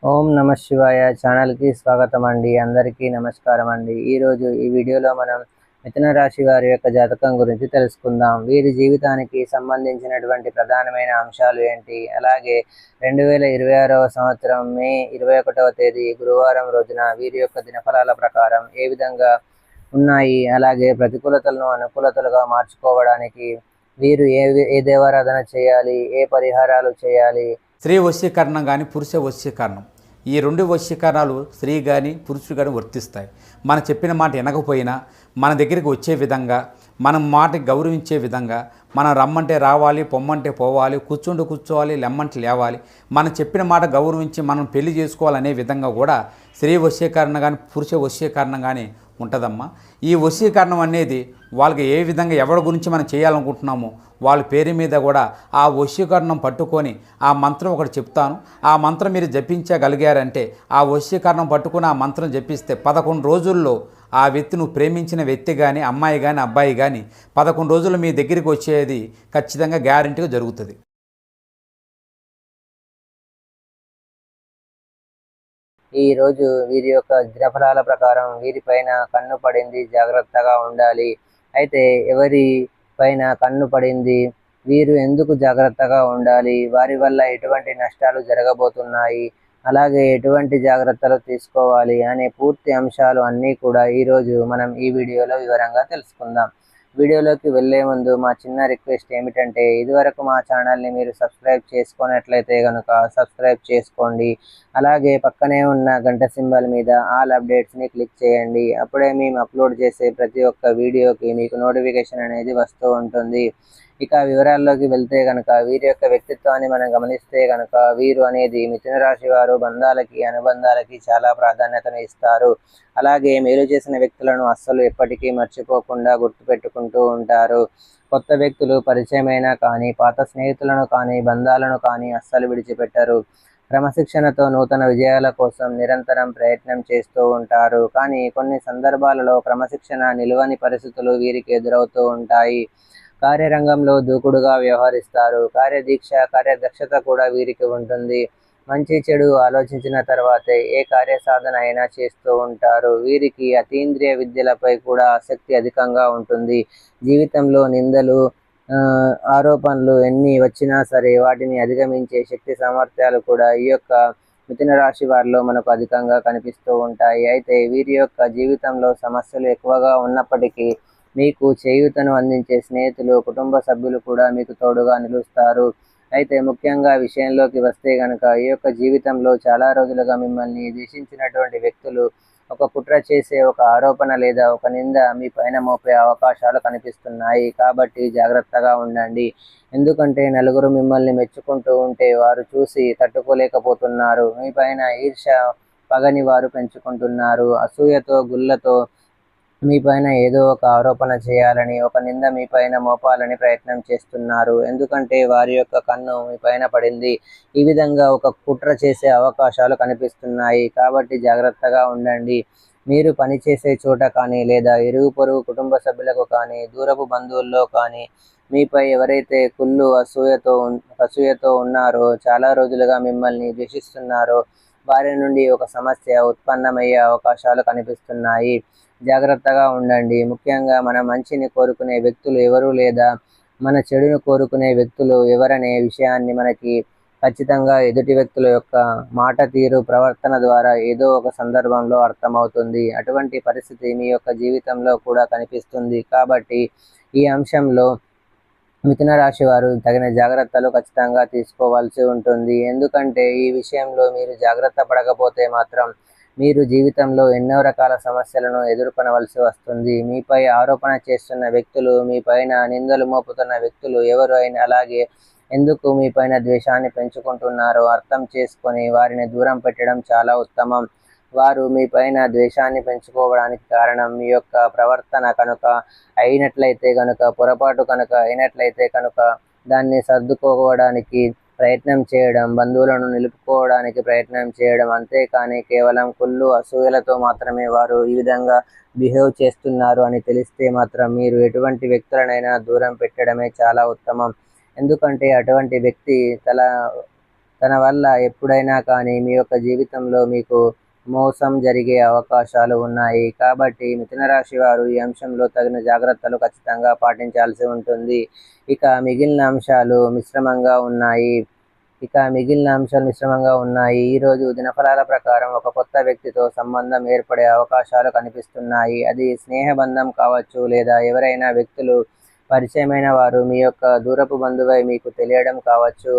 ఓం నమ శివాయ ఛానల్కి స్వాగతం అండి. అందరికీ నమస్కారం అండి. ఈరోజు ఈ వీడియోలో మనం మిథున రాశి వారి యొక్క జాతకం గురించి తెలుసుకుందాం. వీరి జీవితానికి సంబంధించినటువంటి ప్రధానమైన అంశాలు ఏంటి, అలాగే 2026వ సంవత్సరం మే 21వ తేదీ గురువారం రోజున వీరి యొక్క దినఫలాల ప్రకారం ఏ విధంగా ఉన్నాయి, అలాగే ప్రతికూలతలను అనుకూలతలుగా మార్చుకోవడానికి వీరు ఏ దేవారాధన చేయాలి, ఏ పరిహారాలు చేయాలి. స్త్రీ వశీకరణం కానీ పురుష వశీకరణం, ఈ రెండు వశీకరణాలు స్త్రీ కానీ పురుషుడు కానీ వర్తిస్తాయి. మనం చెప్పిన మాట వినకపోయినా మన దగ్గరికి వచ్చే విధంగా, మనం మాటకి గౌరవించే విధంగా, మనం రమ్మంటే రావాలి, పొమ్మంటే పోవాలి, కూర్చుంటూ కూర్చోవాలి, లెమ్మంటే లేవాలి, మనం చెప్పిన మాట గౌరవించి మనం పెళ్లి చేసుకోవాలనే విధంగా కూడా స్త్రీ వశీకరణ కానీ పురుష వశీకరణం కానీ ఉంటుందమ్మా. ఈ వశీకరణం అనేది వాళ్ళకి ఏ విధంగా ఎవరి గురించి మనం చేయాలనుకుంటున్నామో వాళ్ళ పేరు మీద కూడా ఆ వశీకరణం పట్టుకొని ఆ మంత్రం ఒకటి చెప్తాను. ఆ మంత్రం మీరు జపించగలిగారంటే, ఆ వశీకరణం పట్టుకొని ఆ మంత్రం జపిస్తే 11 రోజుల్లో ఆ వ్యక్తి, నువ్వు ప్రేమించిన వ్యక్తి కానీ, అమ్మాయి కానీ, అబ్బాయి కానీ 11 రోజుల్లో మీ దగ్గరికి వచ్చేది ఖచ్చితంగా గ్యారెంటీగా జరుగుతుంది. ఈ రోజు వీరి యొక్క దినఫలాల ప్రకారం వీరిపైన కన్ను పడింది, జాగ్రత్తగా ఉండాలి. అయితే ఎవరి పైన కన్ను పడింది, వీరు ఎందుకు జాగ్రత్తగా ఉండాలి, వారి వల్ల ఎటువంటి నష్టాలు జరగబోతున్నాయి, అలాగే ఎటువంటి జాగ్రత్తలు తీసుకోవాలి అనే పూర్తి అంశాలు అన్నీ కూడా ఈరోజు మనం ఈ వీడియోలో వివరంగా తెలుసుకుందాం. వీడియోలోకి వెళ్ళే ముందు మా చిన్న రిక్వెస్ట్ ఏమిటంటే, ఇదివరకు మా ఛానల్ని మీరు సబ్స్క్రైబ్ చేసుకున్నట్లయితే కనుక సబ్స్క్రైబ్ చేసుకోండి. అలాగే పక్కనే ఉన్న గంట సింబల్ మీద ఆల్ అప్డేట్స్ని క్లిక్ చేయండి. అప్పుడే మేము అప్లోడ్ చేసే ప్రతి ఒక్క వీడియోకి మీకు నోటిఫికేషన్ అనేది వస్తూ ఉంటుంది. ఇక వివరాల్లోకి వెళ్తే కనుక, వీరి యొక్క వ్యక్తిత్వాన్ని మనం గమనిస్తే కనుక, వీరు అనేది మిథున రాశి వారు బంధాలకి, అనుబంధాలకి చాలా ప్రాధాన్యతను ఇస్తారు. అలాగే మేలు చేసిన వ్యక్తులను అస్సలు ఎప్పటికీ మర్చిపోకుండా గుర్తుపెట్టుకుంటూ ఉంటారు. కొత్త వ్యక్తులు పరిచయమైనా కానీ, పాత స్నేహితులను కానీ, బంధాలను కానీ అస్సలు విడిచిపెట్టరు. క్రమశిక్షణతో నూతన విజయాల కోసం నిరంతరం ప్రయత్నం చేస్తూ ఉంటారు. కానీ కొన్ని సందర్భాలలో క్రమశిక్షణ నిలువని పరిస్థితులు వీరికి ఎదురవుతూ ఉంటాయి. కార్యరంగంలో దూకుడుగా వ్యవహరిస్తారు. కార్యదీక్ష, కార్యదక్షత కూడా వీరికి ఉంటుంది. మంచి చెడు ఆలోచించిన తర్వాతే ఏ కార్యసాధన అయినా చేస్తూ ఉంటారు. వీరికి అతీంద్రియ విద్యలపై కూడా ఆసక్తి అధికంగా ఉంటుంది. జీవితంలో నిందలు, ఆరోపణలు ఎన్ని వచ్చినా సరే వాటిని అధిగమించే శక్తి సామర్థ్యాలు కూడా ఈ యొక్క మిథున రాశి వారిలో మనకు అధికంగా కనిపిస్తూ ఉంటాయి. అయితే వీరి యొక్క జీవితంలో సమస్యలు ఎక్కువగా ఉన్నప్పటికీ మీకు చేయూతను అందించే స్నేహితులు, కుటుంబ సభ్యులు కూడా మీకు తోడుగా నిలుస్తారు. అయితే ముఖ్యంగా విషయంలోకి వస్తే కనుక, ఈ యొక్క జీవితంలో చాలా రోజులుగా మిమ్మల్ని ద్వేషించినటువంటి వ్యక్తులు ఒక కుట్ర చేసే ఒక ఆరోపణ లేదా ఒక నింద మీ పైన మోపే అవకాశాలు కనిపిస్తున్నాయి. కాబట్టి జాగ్రత్తగా ఉండండి. ఎందుకంటే నలుగురు మిమ్మల్ని మెచ్చుకుంటూ ఉంటే వారు చూసి తట్టుకోలేకపోతున్నారు. మీ పైన ఈర్ష్య, పగని వారు పెంచుకుంటున్నారు. అసూయతో, గుళ్ళతో మీపైన ఏదో ఒక ఆరోపణ చేయాలని, ఒక నింద మీపైన మోపాలని ప్రయత్నం చేస్తున్నారు. ఎందుకంటే వారి యొక్క కన్ను మీపైన పడింది. ఈ విధంగా ఒక కుట్ర చేసే అవకాశాలు కనిపిస్తున్నాయి. కాబట్టి జాగ్రత్తగా ఉండండి. మీరు పనిచేసే చోట కానీ, లేదా ఇరుగు పొరుగు కుటుంబ సభ్యులకు కానీ, దూరపు బంధువుల్లో కానీ మీపై ఎవరైతే కుళ్ళు, అసూయతో ఉన్నారో, చాలా రోజులుగా మిమ్మల్ని ద్వేషిస్తున్నారో వారి నుండి ఒక సమస్య ఉత్పన్నమయ్యే అవకాశాలు కనిపిస్తున్నాయి. జాగ్రత్తగా ఉండండి. ముఖ్యంగా మన మంచిని కోరుకునే వ్యక్తులు ఎవరు, లేదా మన చెడును కోరుకునే వ్యక్తులు ఎవరనే విషయాన్ని మనకి ఖచ్చితంగా ఎదుటి వ్యక్తుల యొక్క మాట తీరు, ప్రవర్తన ద్వారా ఏదో ఒక సందర్భంలో అర్థమవుతుంది. అటువంటి పరిస్థితి మీ యొక్క జీవితంలో కూడా కనిపిస్తుంది. కాబట్టి ఈ అంశంలో మిథున రాశి వారు తగిన జాగ్రత్తలు ఖచ్చితంగా తీసుకోవాల్సి ఉంటుంది. ఎందుకంటే ఈ విషయంలో మీరు జాగ్రత్త పడకపోతే మాత్రం మీరు జీవితంలో ఎన్నో రకాల సమస్యలను ఎదుర్కొనవలసి వస్తుంది. మీపై ఆరోపణ చేస్తున్న వ్యక్తులు, మీపైన నిందలు మోపుతున్న వ్యక్తులు ఎవరు అయినా, అలాగే ఎందుకు మీపైన ద్వేషాన్ని పెంచుకుంటున్నారో అర్థం చేసుకొని వారిని దూరం పెట్టడం చాలా ఉత్తమం. వారు మీపైన ద్వేషాన్ని పెంచుకోవడానికి కారణం మీ యొక్క ప్రవర్తన కనుక అయినట్లయితే కనుక, పొరపాటు కనుక అయినట్లయితే కనుక దాన్ని సర్దుకోవడానికి ప్రయత్నం చేయడం, బంధువులను నిలుపుకోవడానికి ప్రయత్నం చేయడం, అంతేకాని కేవలం కుళ్ళు, అసూయలతో మాత్రమే వారు ఈ విధంగా బిహేవ్ చేస్తున్నారు అని తెలిస్తే మాత్రం మీరు ఎటువంటి వ్యక్తులనైనా దూరం పెట్టడమే చాలా ఉత్తమం. ఎందుకంటే అటువంటి వ్యక్తి తన వల్ల ఎప్పుడైనా కానీ మీ యొక్క జీవితంలో మీకు మోసం జరిగే అవకాశాలు ఉన్నాయి. కాబట్టి మిథున రాశి వారు ఈ అంశంలో తగిన జాగ్రత్తలు ఖచ్చితంగా పాటించాల్సి ఉంటుంది. ఇక మిగిలిన అంశాలు మిశ్రమంగా ఉన్నాయి. ఈరోజు దినఫలాల ప్రకారం ఒక కొత్త వ్యక్తితో సంబంధం ఏర్పడే అవకాశాలు కనిపిస్తున్నాయి. అది స్నేహబంధం కావచ్చు, లేదా ఎవరైనా వ్యక్తులు పరిచయమైన వారు మీ యొక్క దూరపు బంధువై మీకు తెలియడం కావచ్చు.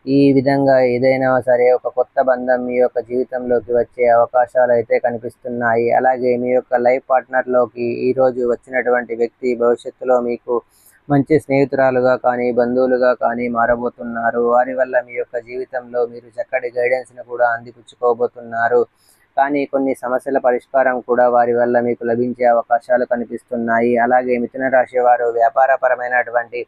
ఈ విధంగా ఏదైనా సరే ఒక కొత్త బంధం మీ యొక్క జీవితంలోకి వచ్చే అవకాశాలు అయితే కనిపిస్తున్నాయి. అలాగే మీ యొక్క లైఫ్ పార్ట్నర్లోకి ఈరోజు వచ్చినటువంటి వ్యక్తి భవిష్యత్తులో మీకు మంచి స్నేహితురాలుగా కానీ బంధువులుగా కానీ మారబోతున్నారు. వారి వల్ల మీ యొక్క జీవితంలో మీరు చక్కటి గైడెన్స్ని కూడా అందిపుచ్చుకోబోతున్నారు. కానీ కొన్ని సమస్యల పరిష్కారం కూడా వారి వల్ల మీకు లభించే అవకాశాలు కనిపిస్తున్నాయి. అలాగే మిథున రాశి వారు వ్యాపారపరమైనటువంటి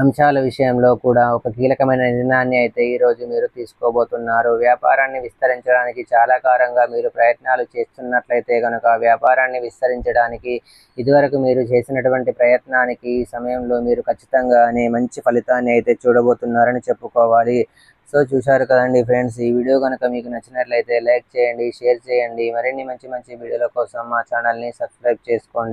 అంశాల విషయంలో కూడా ఒక కీలకమైన నిర్ణయాన్ని అయితే ఈరోజు మీరు తీసుకోబోతున్నారు. వ్యాపారాన్ని విస్తరించడానికి చాలా కాలంగా మీరు ప్రయత్నాలు చేస్తున్నట్లయితే కనుక వ్యాపారాన్ని విస్తరించడానికి ఇదివరకు మీరు చేసినటువంటి ప్రయత్నానికి ఈ సమయంలో మీరు ఖచ్చితంగానే మంచి ఫలితాన్ని అయితే చూడబోతున్నారని చెప్పుకోవాలి. సో చూశారు కదండి ఫ్రెండ్స్, ఈ వీడియో కనుక మీకు నచ్చినట్లయితే లైక్ చేయండి, షేర్ చేయండి. మరిన్ని మంచి వీడియోల కోసం మా ఛానల్ని సబ్స్క్రైబ్ చేసుకోండి.